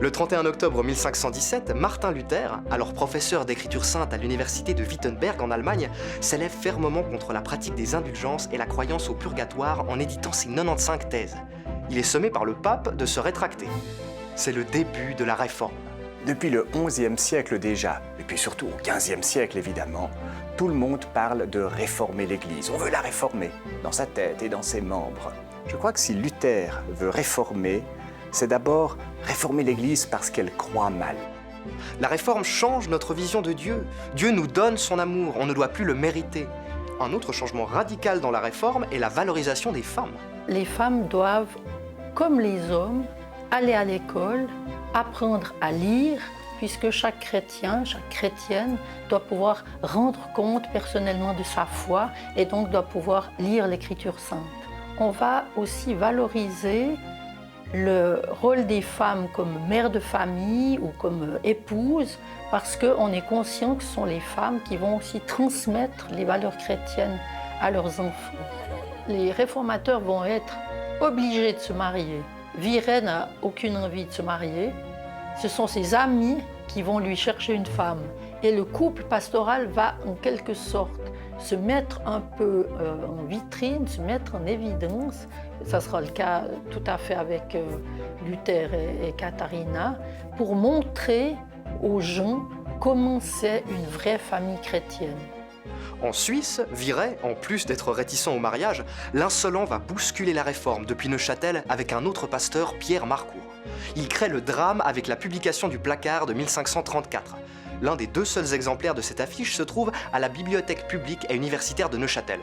Le 31 octobre 1517, Martin Luther, alors professeur d'écriture sainte à l'université de Wittenberg en Allemagne, s'élève fermement contre la pratique des indulgences et la croyance au purgatoire en éditant ses 95 thèses. Il est sommé par le pape de se rétracter. C'est le début de la Réforme. Depuis le XIe siècle déjà, et puis surtout au XVe siècle évidemment, tout le monde parle de réformer l'Église. On veut la réformer, dans sa tête et dans ses membres. Je crois que si Luther veut réformer, c'est d'abord réformer l'Église parce qu'elle croit mal. La Réforme change notre vision de Dieu. Dieu nous donne son amour, on ne doit plus le mériter. Un autre changement radical dans la Réforme est la valorisation des femmes. Les femmes doivent, comme les hommes, aller à l'école, apprendre à lire, puisque chaque chrétien, chaque chrétienne doit pouvoir rendre compte personnellement de sa foi et donc doit pouvoir lire l'Écriture sainte. On va aussi valoriser le rôle des femmes comme mères de famille ou comme épouses, parce qu'on est conscient que ce sont les femmes qui vont aussi transmettre les valeurs chrétiennes à leurs enfants. Les réformateurs vont être obligés de se marier. Viret n'a aucune envie de se marier. Ce sont ses amis qui vont lui chercher une femme. Et le couple pastoral va en quelque sorte se mettre un peu en vitrine, se mettre en évidence. Ça sera le cas tout à fait avec Luther et Katharina, pour montrer aux gens comment c'est une vraie famille chrétienne. En Suisse, Viret, en plus d'être réticent au mariage, l'insolent va bousculer la Réforme depuis Neuchâtel avec un autre pasteur, Pierre Marcourt. Il crée le drame avec la publication du placard de 1534. L'un des 2 seuls exemplaires de cette affiche se trouve à la bibliothèque publique et universitaire de Neuchâtel.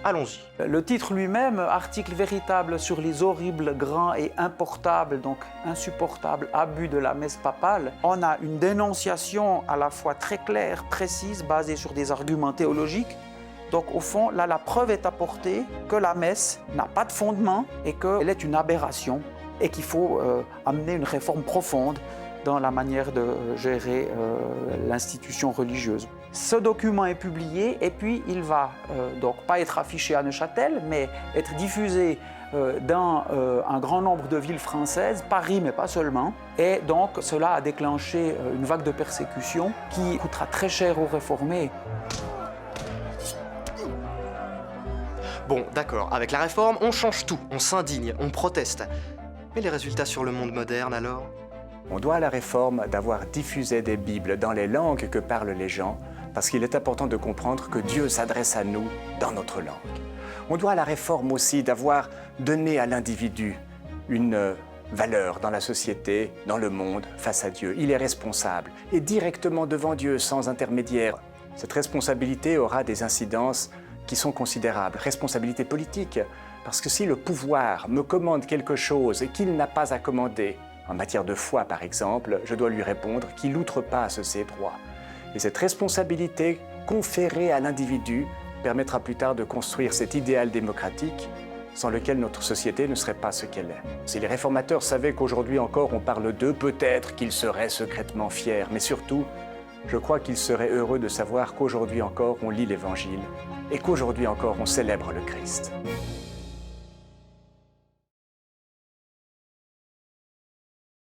Allons-y. Le titre lui-même, article véritable sur les horribles, grands et importables, donc insupportables abus de la messe papale, on a une dénonciation à la fois très claire, précise, basée sur des arguments théologiques. Donc au fond, là, la preuve est apportée que la messe n'a pas de fondement et qu'elle est une aberration et qu'il faut amener une réforme profonde dans la manière de gérer l'institution religieuse. Ce document est publié et puis il va donc pas être affiché à Neuchâtel, mais être diffusé dans un grand nombre de villes françaises, Paris mais pas seulement. Et donc cela a déclenché une vague de persécution qui coûtera très cher aux réformés. Bon, d'accord, avec la Réforme, on change tout, on s'indigne, on proteste. Mais les résultats sur le monde moderne alors ? On doit à la Réforme d'avoir diffusé des Bibles dans les langues que parlent les gens, parce qu'il est important de comprendre que Dieu s'adresse à nous dans notre langue. On doit à la Réforme aussi d'avoir donné à l'individu une valeur dans la société, dans le monde, face à Dieu. Il est responsable, et directement devant Dieu, sans intermédiaire. Cette responsabilité aura des incidences qui sont considérables. Responsabilité politique, parce que si le pouvoir me commande quelque chose qu'il n'a pas à commander, en matière de foi par exemple, je dois lui répondre qu'il outrepasse ses droits. Et cette responsabilité conférée à l'individu permettra plus tard de construire cet idéal démocratique sans lequel notre société ne serait pas ce qu'elle est. Si les réformateurs savaient qu'aujourd'hui encore on parle d'eux, peut-être qu'ils seraient secrètement fiers, mais surtout, je crois qu'ils seraient heureux de savoir qu'aujourd'hui encore on lit l'Évangile et qu'aujourd'hui encore on célèbre le Christ.